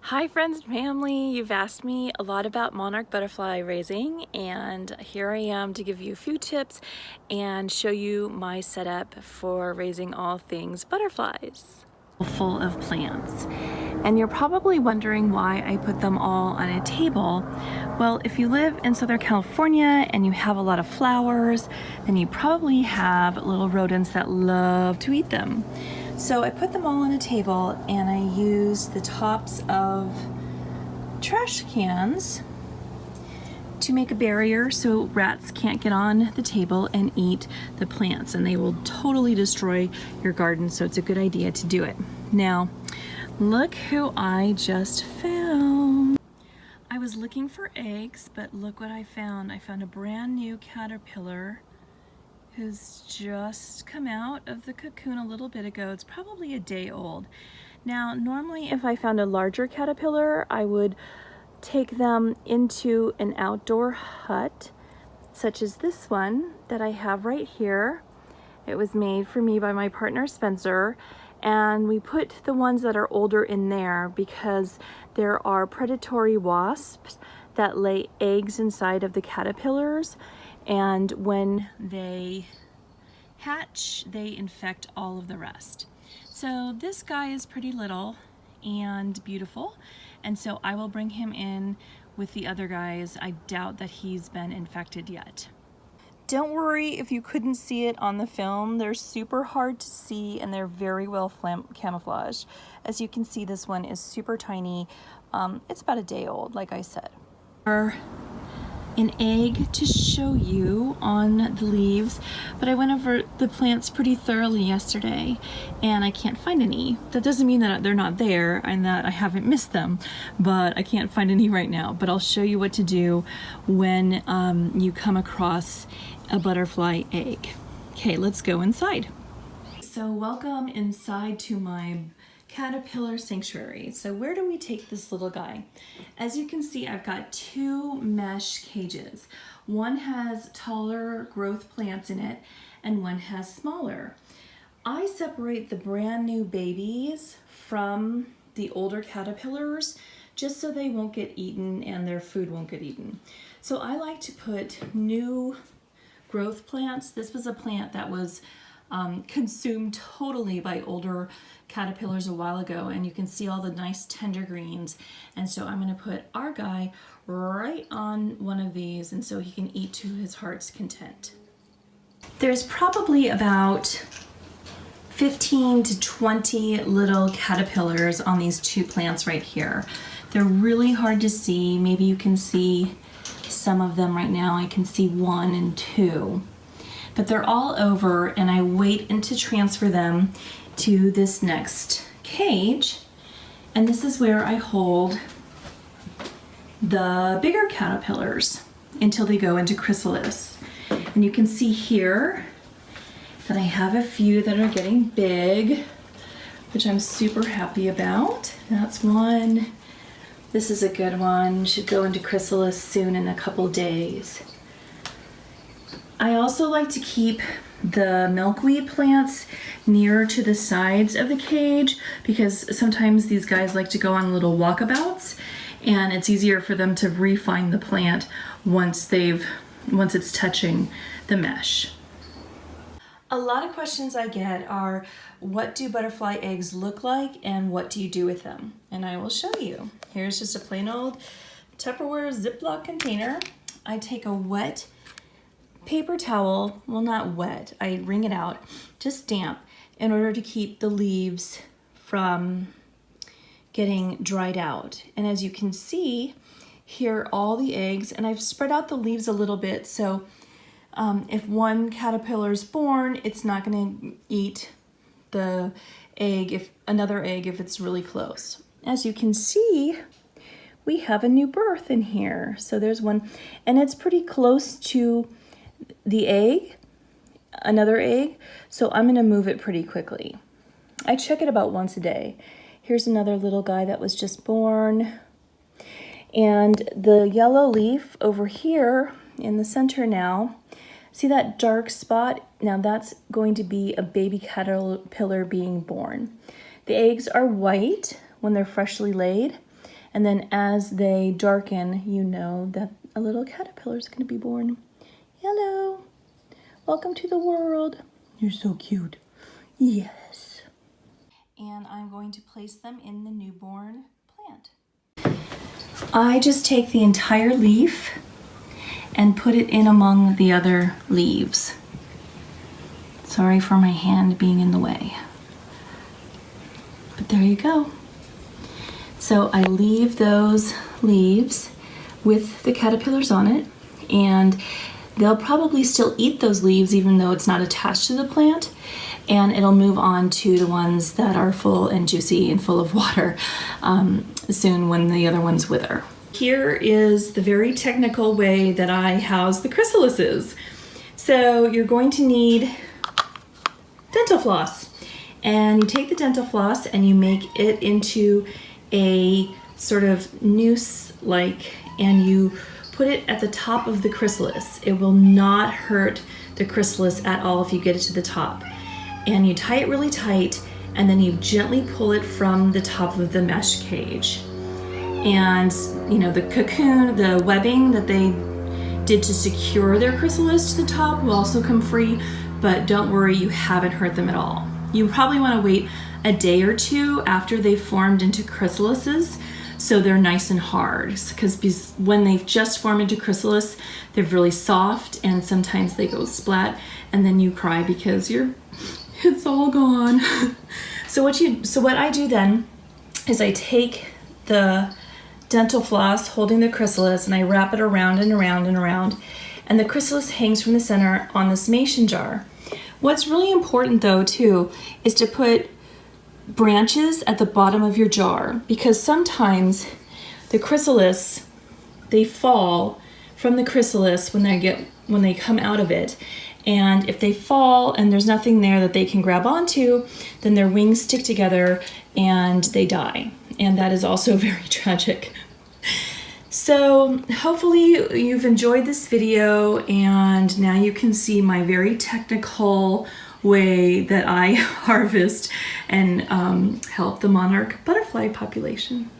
Hi friends and family, you've asked me a lot about monarch butterfly raising, and here I am to give you a few tips and show you my setup for raising all things butterflies. Full of plants. And you're probably wondering why I put them all on a table. Well, if you live in Southern California and you have a lot of flowers, then you probably have little rodents that love to eat them. So I put them all on a table and I use the tops of trash cans to make a barrier so rats can't get on the table and eat the plants, and they will totally destroy your garden, so it's a good idea to do it. Now, look who I just found. I was looking for eggs, but look what I found. I found a brand new caterpillar who's just come out of the cocoon a little bit ago. It's probably a day old. Now, normally if I found a larger caterpillar, I would take them into an outdoor hut, such as this one that I have right here. It was made for me by my partner Spencer, and we put the ones that are older in there because there are predatory wasps that lay eggs inside of the caterpillars, and when they hatch, they infect all of the rest. So this guy is pretty little and beautiful, and so I will bring him in with the other guys. I doubt that he's been infected yet. Don't worry if you couldn't see it on the film. They're super hard to see and they're very well camouflaged. As you can see, this one is super tiny. It's about a day old, like I said. An egg to show you on the leaves, but I went over the plants pretty thoroughly yesterday and I can't find any. That doesn't mean that they're not there and that I haven't missed them, but I can't find any right now. But I'll show you what to do when you come across a butterfly egg. Okay, let's go inside. So welcome inside to my caterpillar sanctuary. So where do we take this little guy? As you can see, I've got two mesh cages. One has taller growth plants in it and one has smaller. I separate the brand new babies from the older caterpillars just so they won't get eaten and their food won't get eaten. So I like to put new growth plants. This was a plant that was consumed totally by older caterpillars a while ago, and you can see all the nice tender greens, and so I'm going to put our guy right on one of these, and so he can eat to his heart's content. There's probably about 15 to 20 little caterpillars on these two plants right here. They're really hard to see. Maybe you can see some of them right now. I can see 1 and 2. But they're all over, and I wait to transfer them to this next cage, and this is where I hold the bigger caterpillars until they go into chrysalis. And you can see here that I have a few that are getting big, which I'm super happy about. That's one. This is a good one. Should go into chrysalis soon in a couple days. I also like to keep the milkweed plants nearer to the sides of the cage because sometimes these guys like to go on little walkabouts, and it's easier for them to re-find the plant once it's touching the mesh. A lot of questions I get are, what do butterfly eggs look like and what do you do with them? And I will show you. Here's just a plain old Tupperware Ziploc container. I take a wet paper towel, well, not wet, I wring it out, just damp, in order to keep the leaves from getting dried out. And as you can see, here are all the eggs, and I've spread out the leaves a little bit, so if one caterpillar is born, it's not gonna eat the egg, if it's really close. As you can see, we have a new birth in here. So there's one, and it's pretty close to the egg, another egg, so I'm gonna move it pretty quickly. I check it about once a day. Here's another little guy that was just born, and the yellow leaf over here in the center now, see that dark spot? Now that's going to be a baby caterpillar being born. The eggs are white when they're freshly laid, And then as they darken, you know that a little caterpillar is going to be born. Hello, welcome to the world. You're so cute. Yes. And I'm going to place them in the newborn plant. I just take the entire leaf and put it in among the other leaves. Sorry for my hand being in the way. But there you go. So I leave those leaves with the caterpillars on it, and they'll probably still eat those leaves even though it's not attached to the plant, and it'll move on to the ones that are full and juicy and full of water soon when the other ones wither. Here is the very technical way that I house the chrysalises. So you're going to need dental floss, and you take the dental floss and you make it into a sort of noose-like, and you put it at the top of the chrysalis. It will not hurt the chrysalis at all if you get it to the top. And you tie it really tight, and then you gently pull it from the top of the mesh cage. And you know, the cocoon, the webbing that they did to secure their chrysalis to the top will also come free, but don't worry, you haven't hurt them at all. You probably want to wait a day or two after they've formed into chrysalises so they're nice and hard, because when they've just formed into chrysalis, they're really soft and sometimes they go splat, and then you cry because it's all gone. So what I do then is I take the dental floss holding the chrysalis and I wrap it around and around and around, and the chrysalis hangs from the center on this mason jar. What's really important though too is to put branches at the bottom of your jar, because sometimes the chrysalis, they fall from the chrysalis when they come out of it, and if they fall and there's nothing there that they can grab onto, then their wings stick together and they die, and that is also very tragic. So hopefully you've enjoyed this video, and now you can see my very technical way that I harvest and help the monarch butterfly population.